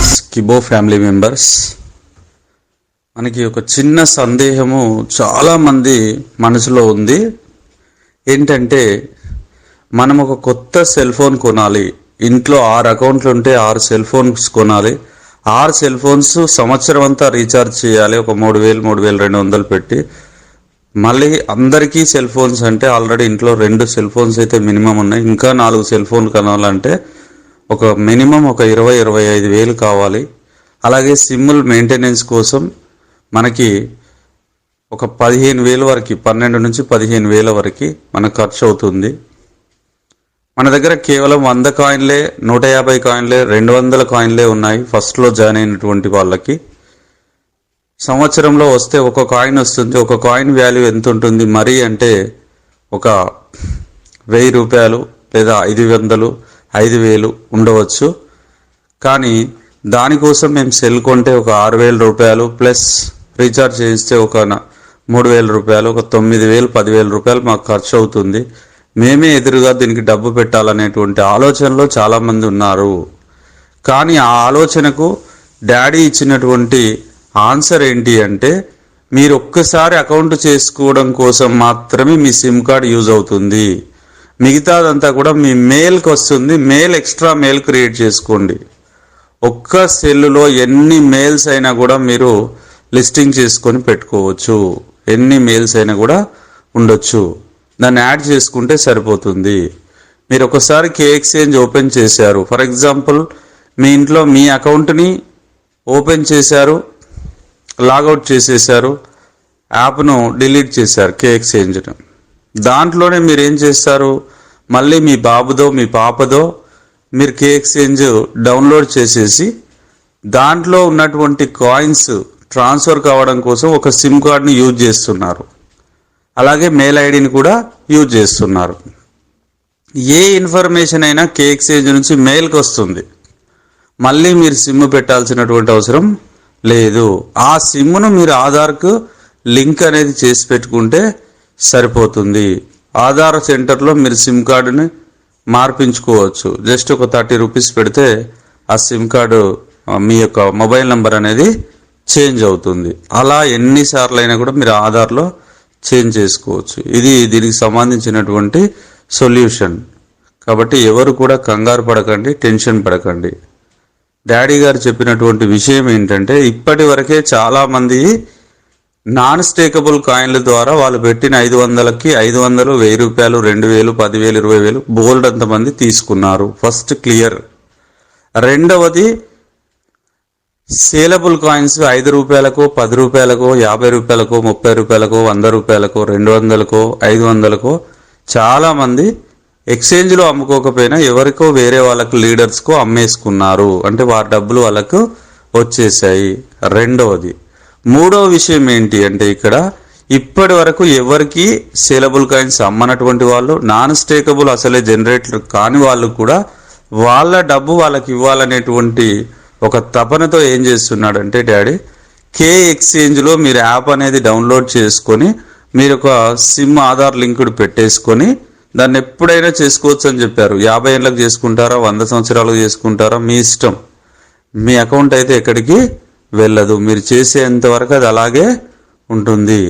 Viewers, కిబో family members, మనకి ఒక చిన్న సందేహము చాలా మంది మనసులో ఉంది. ఏంటంటే మనం ఒక కొత్త సెల్ ఫోన్ కొనాలి. ఇంట్లో 6 అకౌంట్లు ఉంటే 6 సెల్ ఫోన్స్ కొనాలి. 6 సెల్ ఫోన్స్ సంవత్సరం అంతా రీఛార్జ్ చేయాలి. ఒక 3000 3200 పెట్టి. మళ్ళీ అందరికీ సెల్ ఫోన్స్ అంటే ఆల్రెడీ ఇంట్లో 2 సెల్ ఫోన్స్ అయితే మినిమం ఉన్నాయి. ఇంకా 4 సెల్ ఫోన్ కొనాలంటే ఒక మినిమం ఒక 20-25 వేలు కావాలి. అలాగే సిమ్ముల్ మెయింటెనెన్స్ కోసం మనకి ఒక 15,000 వరకు, 12 నుంచి 15,000 వరకు మనకు ఖర్చు అవుతుంది. మన దగ్గర కేవలం 100 కాయిన్లే, 150 కాయిన్లే, 200 కాయిన్లే ఉన్నాయి. ఫస్ట్లో జాయిన్ అయినటువంటి వాళ్ళకి సంవత్సరంలో వస్తే ఒక కాయిన్ వస్తుంది. ఒక కాయిన్ వాల్యూ ఎంత ఉంటుంది మరి అంటే ఒక 1000 రూపాయలు లేదా 500, 5,000 ఉండవచ్చు. కానీ దానికోసం మేము సెల్ కొంటే ఒక 6,000 రూపాయలు ప్లస్ రీఛార్జ్ చేయిస్తే ఒక 3,000 రూపాయలు, ఒక 9,000, 10,000 రూపాయలు మాకు ఖర్చు అవుతుంది. మేమే ఎదురుగా దీనికి డబ్బు పెట్టాలనేటువంటి ఆలోచనలో చాలామంది ఉన్నారు. కానీ ఆ ఆలోచనకు డాడీ ఇచ్చినటువంటి ఆన్సర్ ఏంటి అంటే, మీరు ఒక్కసారి అకౌంట్ చేసుకోవడం కోసం మాత్రమే మీ సిమ్ కార్డ్ యూజ్ అవుతుంది. మిగతాదంతా కూడా మీ మెయిల్కి వస్తుంది. మెయిల్ ఎక్స్ట్రా మెయిల్ క్రియేట్ చేసుకోండి. ఒక్క సెల్లులో ఎన్ని మెయిల్స్ అయినా కూడా మీరు లిస్టింగ్ చేసుకొని పెట్టుకోవచ్చు. ఎన్ని మెయిల్స్ అయినా కూడా ఉండొచ్చు. దాన్ని యాడ్ చేసుకుంటే సరిపోతుంది. మీరు ఒకసారి కే ఎక్స్చేంజ్ ఓపెన్ చేశారు. ఫర్ ఎగ్జాంపుల్ మీ ఇంట్లో మీ అకౌంట్ని ఓపెన్ చేశారు, లాగౌట్ చేసేసారు, యాప్ను డిలీట్ చేశారు కే ఎక్స్చేంజ్ను. దాంట్లోనే మీరు ఏం చేస్తారు, మళ్ళీ మీ బాబుదో మీ పాపదో మీరు కే ఎక్స్చేంజ్ డౌన్లోడ్ చేసేసి దాంట్లో ఉన్నటువంటి కాయిన్స్ ట్రాన్స్ఫర్ కావడం కోసం ఒక సిమ్ కార్డ్ని యూజ్ చేస్తున్నారు. అలాగే మెయిల్ ఐడిని కూడా యూజ్ చేస్తున్నారు. ఏ ఇన్ఫర్మేషన్ అయినా కే ఎక్స్చేంజ్ నుంచి మెయిల్కి వస్తుంది. మళ్ళీ మీరు సిమ్ పెట్టాల్సినటువంటి అవసరం లేదు. ఆ సిమ్ను మీరు ఆధార్కు లింక్ అనేది చేసి పెట్టుకుంటే సరిపోతుంది. ఆధార్ సెంటర్లో మీరు సిమ్ కార్డుని మార్పించుకోవచ్చు. జస్ట్ ఒక 30 రూపీస్ పెడితే ఆ సిమ్ కార్డు మీ యొక్క మొబైల్ నెంబర్ అనేది చేంజ్ అవుతుంది. అలా ఎన్నిసార్లు అయినా కూడా మీరు ఆధార్లో చేంజ్ చేసుకోవచ్చు. ఇది దీనికి సంబంధించినటువంటి సొల్యూషన్. కాబట్టి ఎవరు కూడా కంగారు పడకండి, టెన్షన్ పడకండి. డాడీ గారు చెప్పినటువంటి విషయం ఏంటంటే, ఇప్పటి వరకే చాలామంది నాన్ స్టేకబుల్ కాయిన్ల ద్వారా వాళ్ళు పెట్టిన 500కి 500, 1000 రూపాయలు, 2,000, 10,000, 20,000 బోల్డ్ అంతమంది తీసుకున్నారు. First clear. రెండవది సేలబుల్ కాయిన్స్ 5 రూపాయలకో, 10 రూపాయలకో, 50 రూపాయలకో, 30 రూపాయలకో, 100 రూపాయలకో, 200కో, 500కో చాలామంది ఎక్స్చేంజ్లో అమ్ముకోకపోయినా ఎవరికో వేరే వాళ్ళకు లీడర్స్కో అమ్మేసుకున్నారు. అంటే వారి డబ్బులు వాళ్ళకు వచ్చేసాయి. రెండవది. మూడవ విషయం ఏంటి అంటే, ఇక్కడ ఇప్పటి వరకు ఎవరికి సేలబుల్ కాయిన్స్ అమ్మనటువంటి వాళ్ళు, నాన్ స్టేకబుల్ అసలే జనరేటర్ కాని వాళ్ళు కూడా వాళ్ళ డబ్బు వాళ్ళకి ఇవ్వాలనేటువంటి ఒక తపనతో ఏం చేస్తున్నాడంటే డాడీ, కే ఎక్స్చేంజ్లో మీరు యాప్ అనేది డౌన్లోడ్ చేసుకొని మీరు ఒక సిమ్ ఆధార్ లింకుడు పెట్టేసుకొని దాన్ని ఎప్పుడైనా చేసుకోవచ్చు అని చెప్పారు. 50 ఏళ్ళకి చేసుకుంటారా, 100 సంవత్సరాలకు చేసుకుంటారా, మీ ఇష్టం. మీ అకౌంట్ అయితే ఎక్కడికి వెళ్ళదు. మీరు చేసేంత వరకు అది అలాగే ఉంటుంది.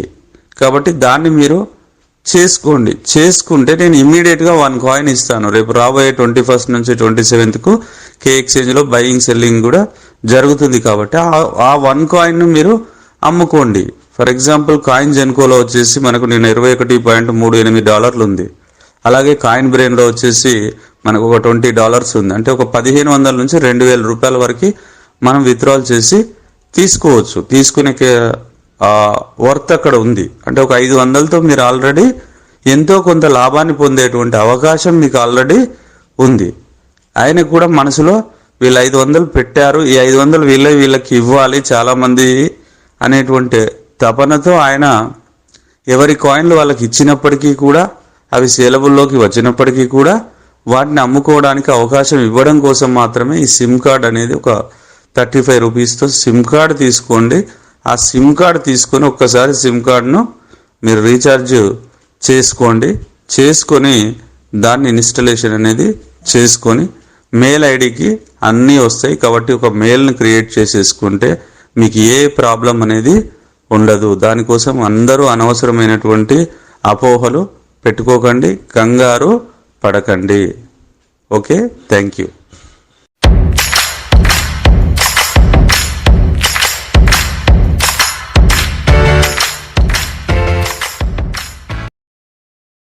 కాబట్టి దాన్ని మీరు చేసుకోండి. చేసుకుంటే నేను ఇమ్మీడియట్గా 1 కాయిన్ ఇస్తాను. రేపు రాబోయే 21st నుంచి 27th కే ఎక్స్చేంజ్లో బయింగ్ సెల్లింగ్ కూడా జరుగుతుంది. కాబట్టి ఆ 1 కాయిన్ను మీరు అమ్ముకోండి. ఫర్ ఎగ్జాంపుల్ కాయిన్ జెన్కోలో వచ్చేసి మనకు నేను $21.38 ఉంది. అలాగే కాయిన్ బ్రెయిన్లో వచ్చేసి మనకు ఒక $20 ఉంది. అంటే ఒక 1,500 నుంచి 2,000 రూపాయల వరకు మనం విత్డ్రాల్ చేసి తీసుకోవచ్చు. తీసుకునే వర్త్ అక్కడ ఉంది. అంటే ఒక 500తో మీరు ఆల్రెడీ ఎంతో కొంత లాభాన్ని పొందేటువంటి అవకాశం మీకు ఆల్రెడీ ఉంది. ఆయన కూడా మనసులో వీళ్ళు 500 పెట్టారు, ఈ 500 వీళ్ళకి ఇవ్వాలి చాలామంది అనేటువంటి తపనతో ఆయన ఎవరి కాయిన్లు వాళ్ళకి ఇచ్చినప్పటికీ కూడా, అవి సేలబుల్లోకి వచ్చినప్పటికీ కూడా వాటిని అమ్ముకోవడానికి అవకాశం ఇవ్వడం కోసం మాత్రమే ఈ సిమ్ కార్డ్ అనేది ఒక 35 రూపీస్తో సిమ్ కార్డ్ తీసుకోండి. ఆ సిమ్ కార్డ్ తీసుకొని ఒక్కసారి సిమ్ కార్డును మీరు రీఛార్జ్ చేసుకోండి. చేసుకొని దాన్ని ఇన్స్టలేషన్ అనేది చేసుకొని మెయిల్ ఐడికి అన్నీ వస్తాయి. కాబట్టి ఒక మెయిల్ని క్రియేట్ చేసేసుకుంటే మీకు ఏ ప్రాబ్లం అనేది ఉండదు. దానికోసం అందరూ అనవసరమైనటువంటి అపోహలు పెట్టుకోకండి, కంగారు పడకండి. Okay, thank you.